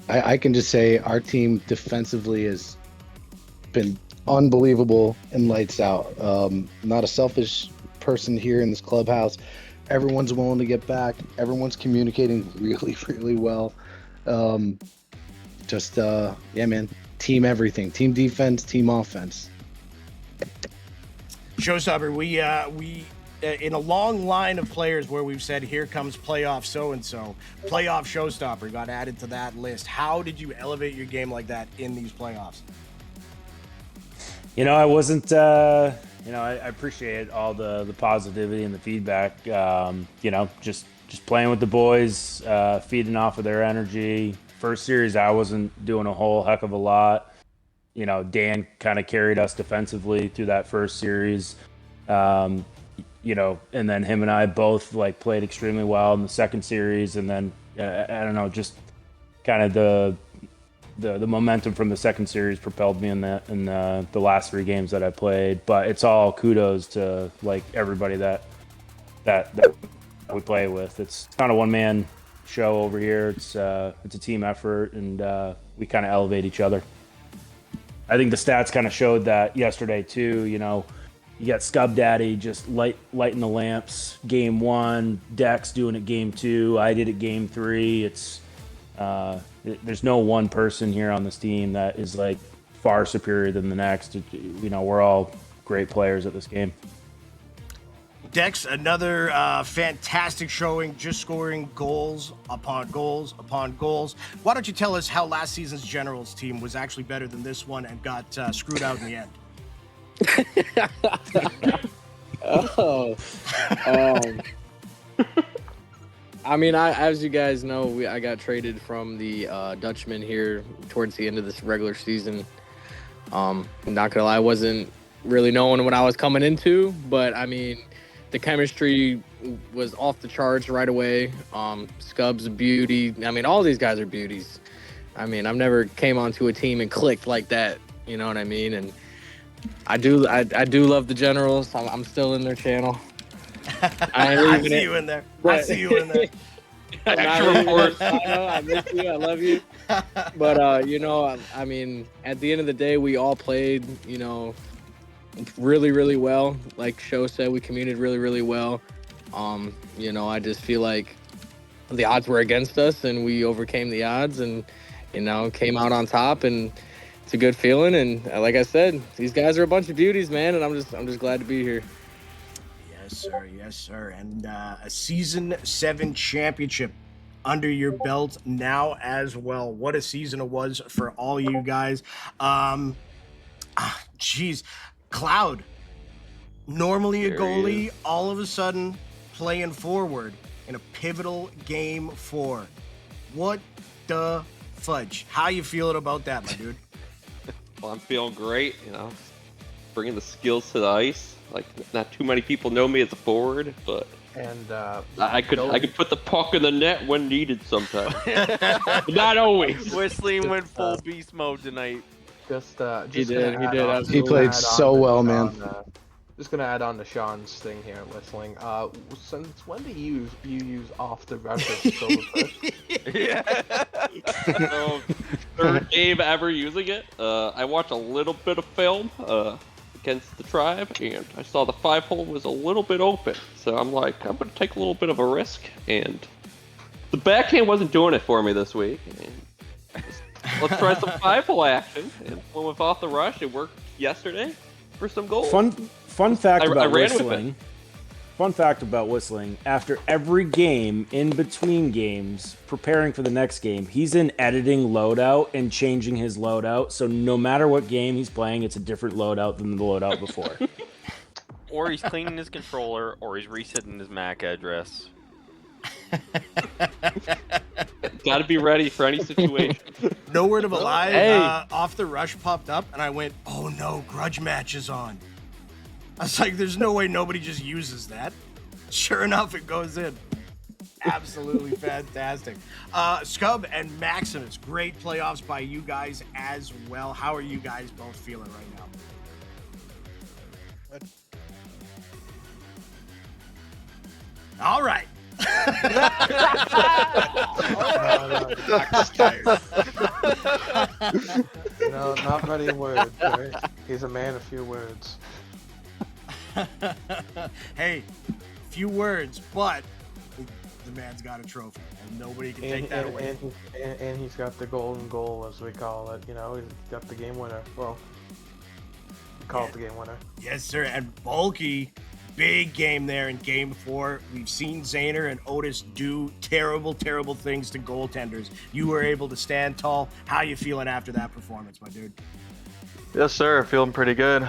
I can just say our team defensively has been unbelievable and lights out. Not a selfish person here in this clubhouse. Everyone's willing to get back. Everyone's communicating really, really well. Yeah, man. Team everything. Team defense, team offense. Showstopper, we in a long line of players where we've said, here comes playoff so-and-so, playoff Showstopper got added to that list. How did you elevate your game like that in these playoffs? I wasn't, I appreciate all the positivity and the feedback. Just playing with the boys, feeding off of their energy. First series, I wasn't doing a whole heck of a lot. Dan kind of carried us defensively through that first series. And then him and I both played extremely well in the second series. And then, I don't know, just kind of the momentum from the second series propelled me in the last 3 games that I played. But it's all kudos to everybody that we play with. It's not a one-man show over here. It's a team effort, and we kind of elevate each other. I think the stats kind of showed that yesterday too. You got Scub Daddy just lighting the lamps game 1, Dex doing it game 2, I did it game 3. It's There's no one person here on this team that is like far superior than the next. We're all great players at this game. Dex, another fantastic showing, just scoring goals upon goals upon goals. Why don't you tell us how last season's Generals team was actually better than this one and got screwed out in the end? I mean, as you guys know, I got traded from the Dutchman here towards the end of this regular season. Not gonna lie, I wasn't really knowing what I was coming into, but I mean, the chemistry was off the charts right away. Scub's a beauty. I mean, all these guys are beauties. I mean, I've never came onto a team and clicked like that. You know what I mean? And I do love the Generals. I'm still in their channel. I see you in there. I see you in there. I miss you. I love you. But I mean, at the end of the day, we all played, really, really well. Like Sho said, we communicated really, really well. I just feel like the odds were against us, and we overcame the odds, and came out on top, and it's a good feeling. And like I said, these guys are a bunch of beauties, man, and I'm just glad to be here. Yes, sir. Yes, sir. And a Season 7 championship under your belt now as well. What a season it was for all you guys. Geez. Cloud, normally a goalie, all of a sudden playing forward in a pivotal game 4. What the fudge? How you feeling about that, my dude? Well, I'm feeling great, bringing the skills to the ice. Like, not too many people know me as a forward, but I could put the puck in the net when needed sometimes. But not always. Whistling went full beast mode tonight. He did. He played so well, man. Just gonna add on to Sean's thing here, Whistling. Since when do you use off the record silver push? Yeah. So, third game ever using it. I watched a little bit of film against the Tribe, and I saw the 5-hole was a little bit open. So I'm like, I'm gonna take a little bit of a risk, and the backhand wasn't doing it for me this week. And let's try some 5-hole action. And went with off the rush. It worked yesterday for some goals. Fun fact about Whistling. Fun fact about Whistling. After every game, in between games, preparing for the next game, he's in editing loadout and changing his loadout. So no matter what game he's playing, it's a different loadout than the loadout before. Or he's cleaning his controller, or he's resetting his MAC address. Got to be ready for any situation. No word of a lie. Off the rush popped up, and I went, "Oh no, grudge match is on." I was like, "There's no way nobody just uses that." Sure enough, it goes in. Absolutely fantastic. Scub and Maximus, great playoffs by you guys as well. How are you guys both feeling right now? All right. No, not many words. Right? He's a man of few words. Hey, few words, but the man's got a trophy, and nobody can take that away. And he's got the golden goal, as we call it. He's got the game winner. Well, we call it the game winner. Yes, sir. And Bulky, big game there in Game 4. We've seen Zayner and Otis do terrible, terrible things to goaltenders. You were able to stand tall. How you feeling after that performance, my dude? Yes, sir. Feeling pretty good.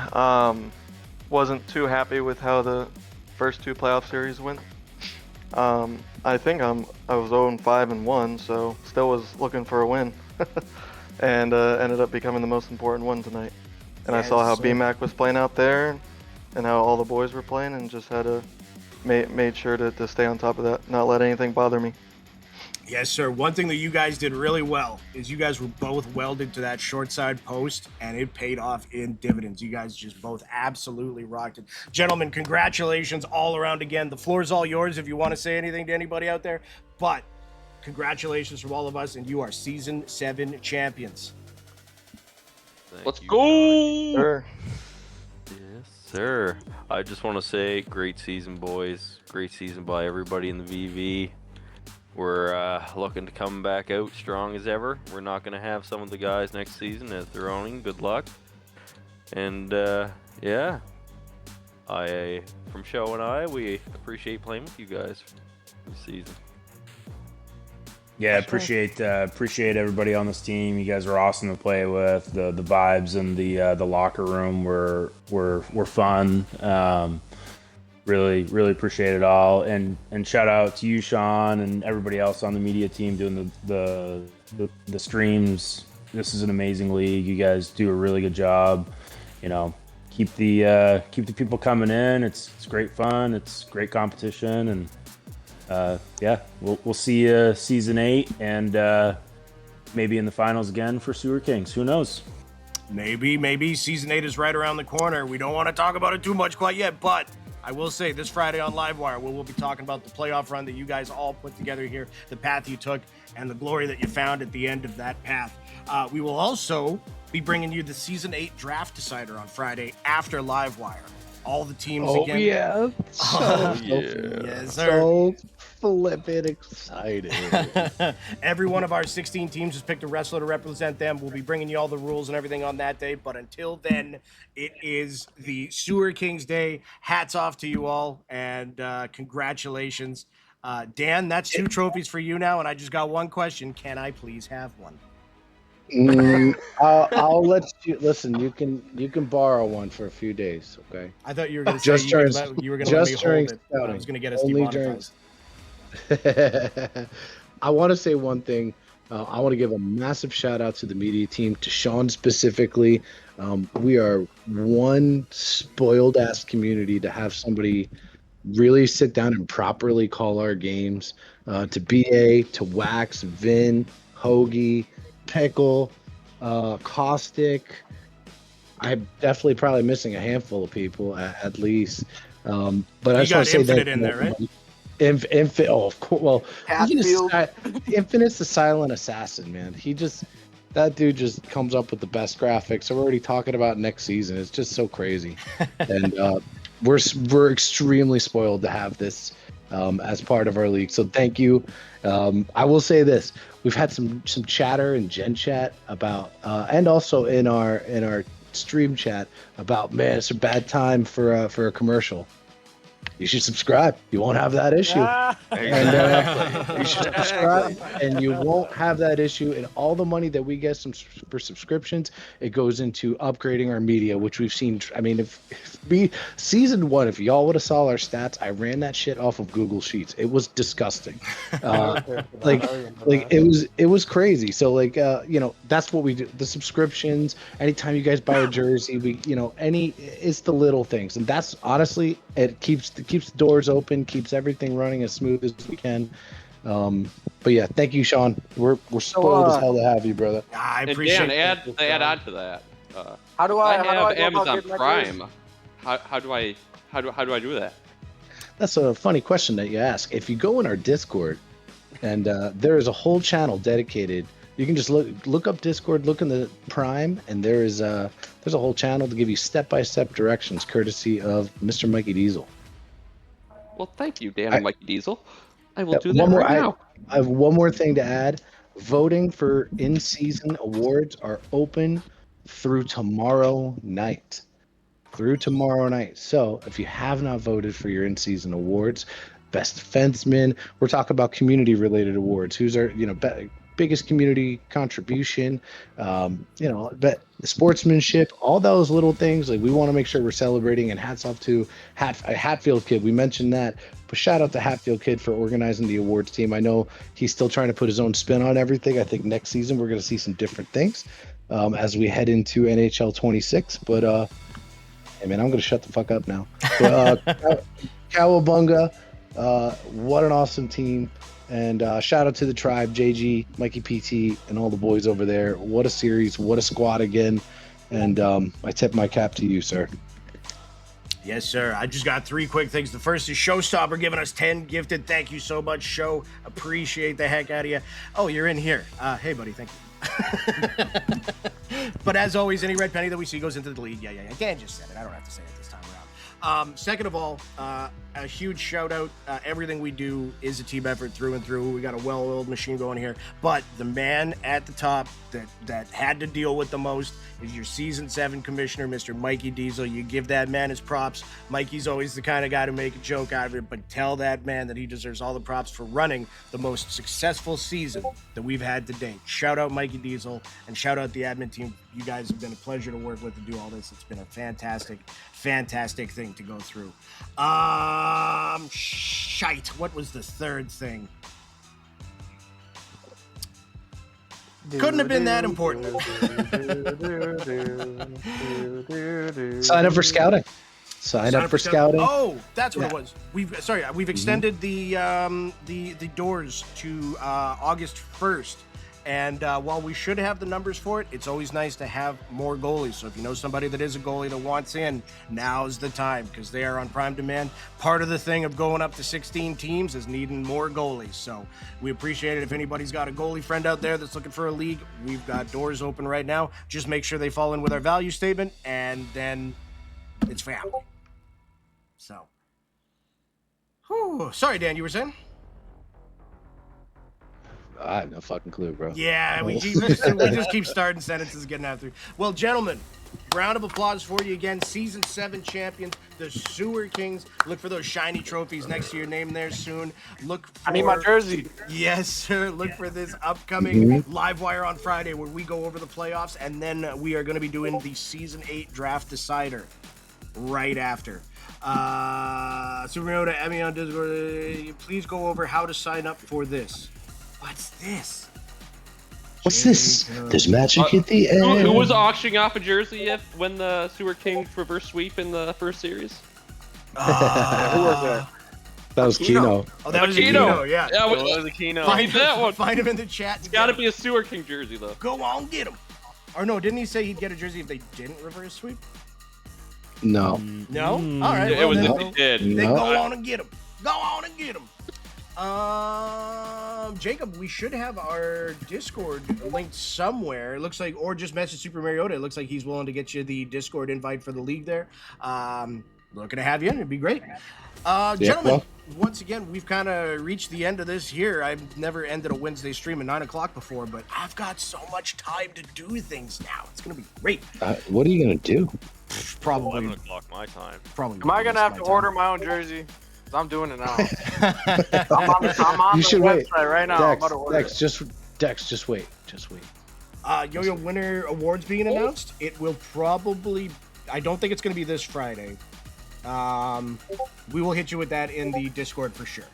Wasn't too happy with how the first 2 playoff series went. I think I was 0-5-1, so still was looking for a win, and ended up becoming the most important one tonight. And I saw how BMAC was playing out there, and how all the boys were playing, and just had to made sure to stay on top of that, not let anything bother me. Yes, sir. One thing that you guys did really well is you guys were both welded to that short side post, and it paid off in dividends. You guys just both absolutely rocked it. Gentlemen, congratulations all around again. The floor is all yours if you want to say anything to anybody out there, but congratulations from all of us, and you are Season 7 champions. Let's go! Sure. Yes, sir. I just want to say, great season, boys. Great season by everybody in the VV. We're looking to come back out strong as ever. We're not going to have some of the guys next season as they're owning. Good luck. And yeah, from Show and I, we appreciate playing with you guys this season. Yeah, appreciate everybody on this team. You guys are awesome to play with. The vibes in the locker room were fun. Really appreciate it all, and shout out to you, Sean, and everybody else on the media team doing the streams. This is an amazing league. You guys do a really good job. You know, keep the people coming in. It's great fun. It's great competition, and yeah, we'll see you season 8 and maybe in the finals again for Sewer Kings. Who knows? Maybe season 8 is right around the corner. We don't want to talk about it too much quite yet, but I will say this Friday on Livewire, we'll be talking about the playoff run that you guys all put together here, the path you took, and the glory that you found at the end of that path. We will also be bringing you the season 8 draft decider on Friday after Livewire. All the teams again. Yeah. Yes, sir. So flippin' excited. Every one of our 16 teams has picked a wrestler to represent them. We'll be bringing you all the rules and everything on that day. But until then, it is the Sewer Kings Day. Hats off to you all, and congratulations. Dan, that's 2 trophies for you now, and I just got one question. Can I please have one? I'll let you listen. You can borrow one for a few days, okay? I thought you were going to Just say during- you were going to let me just hold during it. scouting. I was going to get us Only demonetized. I want to say one thing. I want to give a massive shout out to the media team, to Sean specifically. We are one spoiled ass community to have somebody really sit down and properly call our games. To BA, to Wax, Vin, Hoagie, Pickle, Caustic. I'm definitely probably missing a handful of people at least. But I just want to say Infinite that in there, right? Infinite. Oh, of course. Well, Hatfield. Infinite's the silent assassin, man. That dude just comes up with the best graphics. So we're already talking about next season. It's just so crazy, and we're extremely spoiled to have this as part of our league. So thank you. I will say this: we've had some chatter in Gen Chat about, and also in our stream chat about, man, it's a bad time for a commercial. You should subscribe. You won't have that issue. And you should subscribe, and you won't have that issue. And all the money that we get for subscriptions, it goes into upgrading our media, which we've seen. I mean, if we season 1, if y'all would have saw our stats, I ran that shit off of Google Sheets. It was disgusting. Like it was crazy. So that's what we do. The subscriptions. Anytime you guys buy a jersey, it's the little things, and that's honestly, it keeps the doors open, keeps everything running as smooth as we can. But yeah, thank you, Sean. We're spoiled as hell to have you, brother. I And appreciate Dan, that. add on to that. How do I I go have about Amazon getting my Prime. jersey? How do I do that? That's a funny question that you ask. If you go in our Discord, and there is a whole channel dedicated. You can just look up Discord, look in the Prime, and there's a whole channel to give you step-by-step directions, courtesy of Mr. Mikey Diesel. Well, thank you, Dan and Mikey Diesel. I will do One that more- right now. I have one more thing to add. Voting for in-season awards are open through tomorrow night. So if you have not voted for your in-season awards, best defenseman, we're talking about community-related awards. Who's our biggest community contribution? Sportsmanship, all those little things. Like, we want to make sure we're celebrating. And hats off to Hatfield Kid. We mentioned that, but shout out to Hatfield Kid for organizing the awards team. I know he's still trying to put his own spin on everything. I think next season we're going to see some different things as we head into NHL 26. But hey man, I'm going to shut the fuck up now. But Cowabunga, what an awesome team. And shout out to the tribe, JG, Mikey PT, and all the boys over there. What a series, what a squad again. And I tip my cap to you, sir. Yes, sir. I just got 3 quick things. The first is Showstopper giving us 10 gifted. Thank you so much, Show. Appreciate the heck out of you. Oh, you're in here. Hey, buddy. Thank you. But as always, any red penny that we see goes into the league. Yeah. Dan just said it. I don't have to say it this time Second of all, a huge shout out. Everything we do is a team effort through and through. We got a well-oiled machine going here. But the man at the top that had to deal with the most is your season 7 commissioner, Mr. Mikey Diesel. You give that man his props. Mikey's always the kind of guy to make a joke out of it, but tell that man that he deserves all the props for running the most successful season that we've had to date. Shout out Mikey Diesel and shout out the admin team. You guys have been a pleasure to work with and do all this. It's been a fantastic thing to go through. Shite. What was the third thing? Couldn't have been that important. Sign up for scouting. Sign up for scouting. Oh, that's what it was. We've extended the doors to August 1st. And while we should have the numbers for it, it's always nice to have more goalies. So if you know somebody that is a goalie that wants in, now's the time because they are on prime demand. Part of the thing of going up to 16 teams is needing more goalies. So we appreciate it. If anybody's got a goalie friend out there that's looking for a league, we've got doors open right now. Just make sure they fall in with our value statement, and then it's family. So, sorry, Dan, you were saying? I have no fucking clue, bro. Yeah, we just keep starting sentences, getting after. Well, gentlemen, round of applause for you again. Season 7 champions, the Sewer Kings. Look for those shiny trophies next to your name there soon. Look for... I need my jersey. Yes, sir. Look for this upcoming live wire on Friday where we go over the playoffs, and then we are going to be doing the Season 8 draft decider right after. Supermariota, Emmy on Discord, please go over how to sign up for this. What's this? What's this? There's magic at the end. Who was auctioning off a jersey when the Sewer Kings reverse sweep in the first series? Who was that? That was Kino. Oh, that was Kino, yeah. Yeah, What was the Kino? Find that one. Find him in the chat. It's got to be a Sewer King jersey, though. Go on, get him. Or no, didn't he say he'd get a jersey if they didn't reverse sweep? No. No? All right. It was then, if they did. Then No. go on and get him. Go on and get him. Jacob, we should have our Discord linked somewhere. It looks like, or just message Super Mariota. It looks like he's willing to get you the Discord invite for the league there. Looking to have you in. It'd be great. Gentlemen, once again, we've kind of reached the end of this here. I've never ended a Wednesday stream at 9 o'clock before, but I've got so much time to do things now. It's going to be great. What are you going to do? Probably Probably. 11 o'clock my time. Probably. Am I gonna have to order my own jersey? 'Cause I'm doing it now. I'm on You the should wait. website right now. I'm about to order Dex, just wait. Just wait. Yo-Yo Winter Awards being announced. It will probably... I don't think it's going to be this Friday. We will hit you with that in the Discord for sure.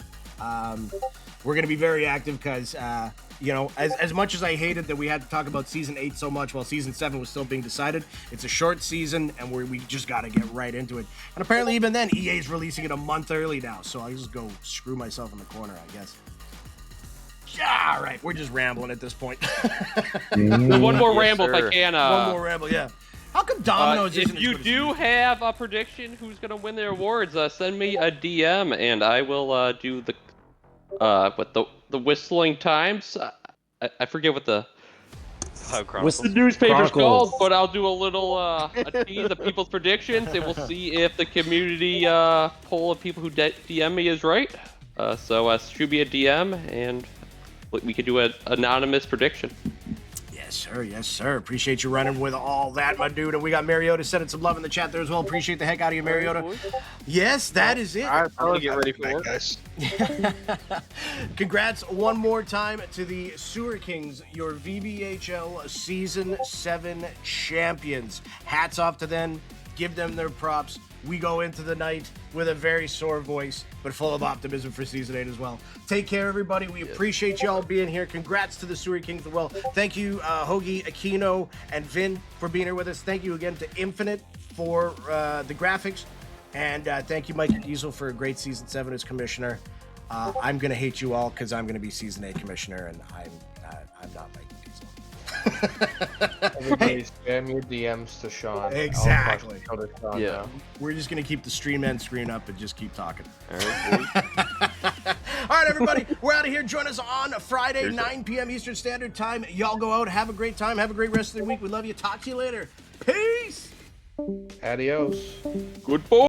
We're going to be very active because, as much as I hated that we had to talk about Season 8 so much while Season 7 was still being decided, it's a short season and we just got to get right into it. And apparently even then, EA's releasing it a month early now, so I'll just go screw myself in the corner, I guess. All right, we're just rambling at this point. One more ramble if sir. I can. One more ramble, yeah. How come Domino's isn't if you as good as do have a prediction who's going to win their awards, send me a DM and I will do the whistling times. I forget what the newspaper's called, but I'll do a little a tease of people's predictions, and we'll see if the community poll of people who DM me is right. So shoot me a DM, and we could do an anonymous prediction. Yes, sir. Appreciate you running with all that, my dude. And we got Mariota sending some love in the chat there as well. Appreciate the heck out of you, Mariota. Yes, that is it. All right, I'm gonna get ready for work, guys. Congrats one more time to the Sewer Kings, your VVHL Season 7 champions. Hats off to them. Give them their props. We go into the night with a very sore voice, but full of optimism for Season 8 as well. Take care, everybody. We appreciate y'all being here. Congrats to the Sewer Kings as well. Thank you, Hoagie, Aquino, and Vin for being here with us. Thank you again to Infinite for the graphics. And thank you, Mikey Diesel, for a great Season 7 as commissioner. I'm going to hate you all because I'm going to be Season 8 commissioner, and I'm not Mikey Diesel. Everybody spam your DMs to Sean. Exactly. I'll to Sean Yeah. now. We're just going to keep the stream end screen up and just keep talking. All right, boys. All right, everybody, we're out of here. Join us on Friday, 9 p.m. Eastern Standard Time. Y'all go out, have a great time, have a great rest of the week. We love you. Talk to you later. Peace. Adios. Good boy.